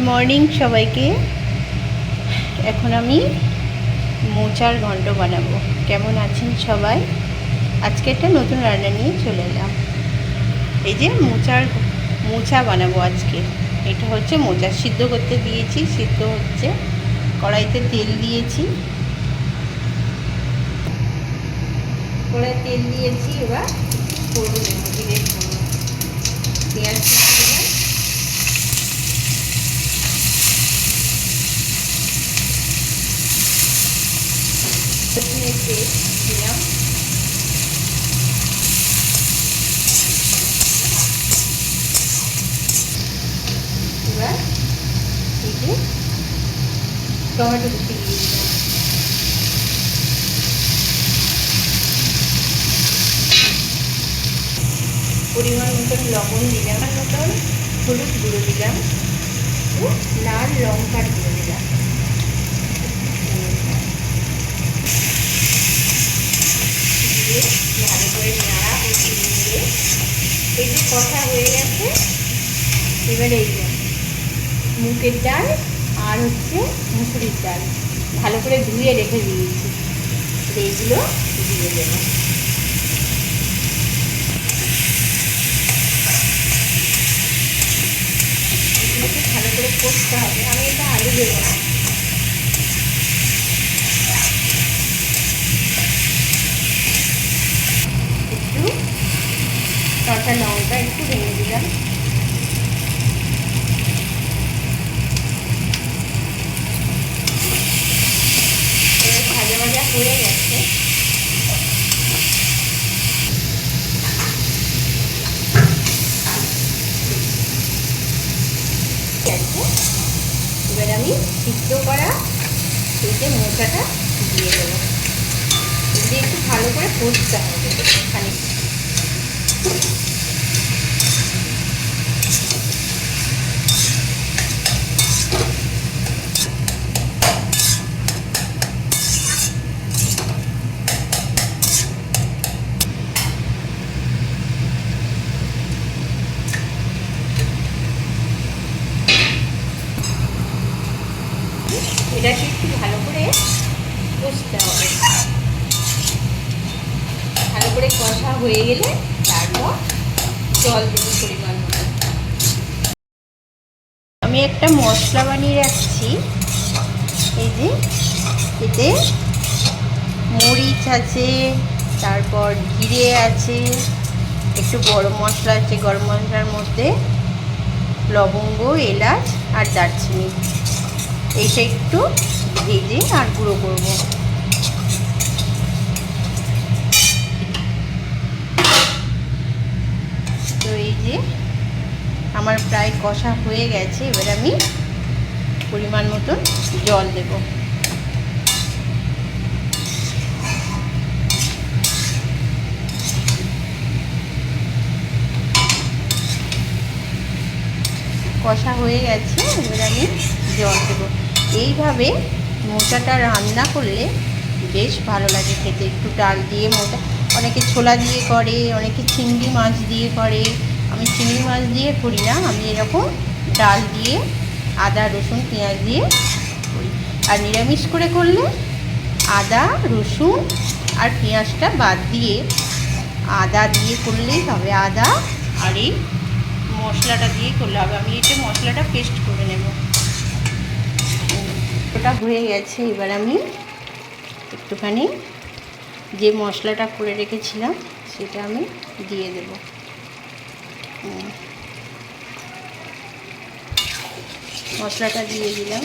Morning সবাইকে। এখন আমি মোচার ঘন্ট বানাবো। কেমন আছেন সবাই? আজকে একটা নতুন রান্না নিয়ে চলে এলাম। এই যে মোচা বানাবো আজকে। এটা হচ্ছে মোচা সিদ্ধ করতে দিয়েছি, সিদ্ধ হচ্ছে। কড়াইতে তেল দিয়েছি, এবার ফোড়ন দেবো, জিরে ফোড়ন, পেঁয়াজ দিলাম, রসুনের পেস্ট দিলাম, এবার এই যে টমেটো কুচি দিয়ে দিলাম, পরিমাণ মতন লবণ দিলাম, মতন হলুদ গুঁড়ো দিলাম, লাল লঙ্কার গুঁড়ো দিলাম, দিয়ে ভালো করে নাড়া হচ্ছে দিয়ে এই যে কষা হয়ে গেছে। এবার এই যে মুগের ডাল আর হচ্ছে মুসুরির ডাল ভালো করে ধুয়ে রেখে দিয়েছি, এইগুলো দিয়ে দেবো। এগুলোকে ভালো করে কষতে হবে। আমি এটা আলু দেবো না। একটু কাঁচা লঙ্কা একটু ভেঙে দিলাম, ভাজা ভাজা হয়ে গেছে। এবার আমি সিদ্ধ করা এই যে মোচাটা দিয়ে দেবো, দিয়ে একটু ভালো করে কষতে হবে খানিক। এটাকে একটু ভালো করে কষতে হবে। ভালো করে কষা হয়ে গেলে তারপর জল দেবো পরিমাণ মতো। আমি একটা মশলা বানিয়ে রাখছি। এই যে এতে মরিচ আছে, তারপর জিরে আছে, একটু গরম মশলা আছে। গরম মশলার মধ্যে লবঙ্গ, এলাচ আর দারচিনি, এইটা একটু ভেজে আর গুঁড়ো করবো। তো এই যে আমার প্রায় কষা হয়ে গেছে। এবার আমি পরিমাণ মতন জল দেব। কষা হয়ে গেছে, এবার আমি জল দেবো। এইভাবে মোচাটা রান্না করলে বেশ ভালো লাগে খেতে। একটু ডাল দিয়ে মোচা, অনেকে ছোলা দিয়ে করে, অনেকে চিংড়ি মাছ দিয়ে করে। আমি চিংড়ি মাছ দিয়ে করি না, আমি এরকম ডাল দিয়ে আদা রসুন পেঁয়াজ দিয়ে করি। আর নিরামিষ করে করলে আদা রসুন আর পেঁয়াজটা বাদ দিয়ে আদা দিয়ে করলেই হবে। আদা আর এই মশলাটা দিয়ে করলে হবে। আমি এটা মশলাটা পেস্ট করে নেব। ওটা হয়ে গেছে। এবার আমি একটুখানি যে মশলাটা করে রেখেছিলাম সেটা আমি দিয়ে দেব। মশলাটা দিয়ে দিলাম।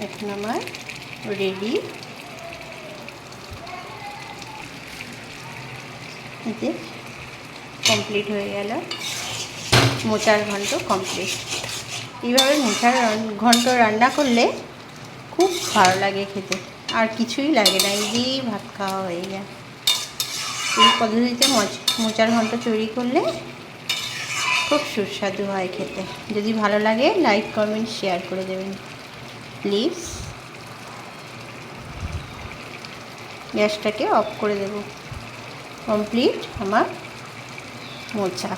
এখন আমার রেডি। এতে কমপ্লিট হয়ে গেল, মোচার ঘন্ট কমপ্লিট। এইভাবে মোচার ঘন্ট রান্না করলে খুব ভালো লাগে খেতে, আর কিছুই লাগে না, এই দিয়েই ভাত খাওয়া হয়ে যায়। এই পদ্ধতিতে মোচার ঘন্ট তৈরি করলে খুব সুস্বাদু হয় খেতে। যদি ভালো লাগে লাইক কমেন্ট শেয়ার করে দেবেন। লিভস। গ্যাসটাকে অফ করে দেব। কমপ্লিট আমার মোচা।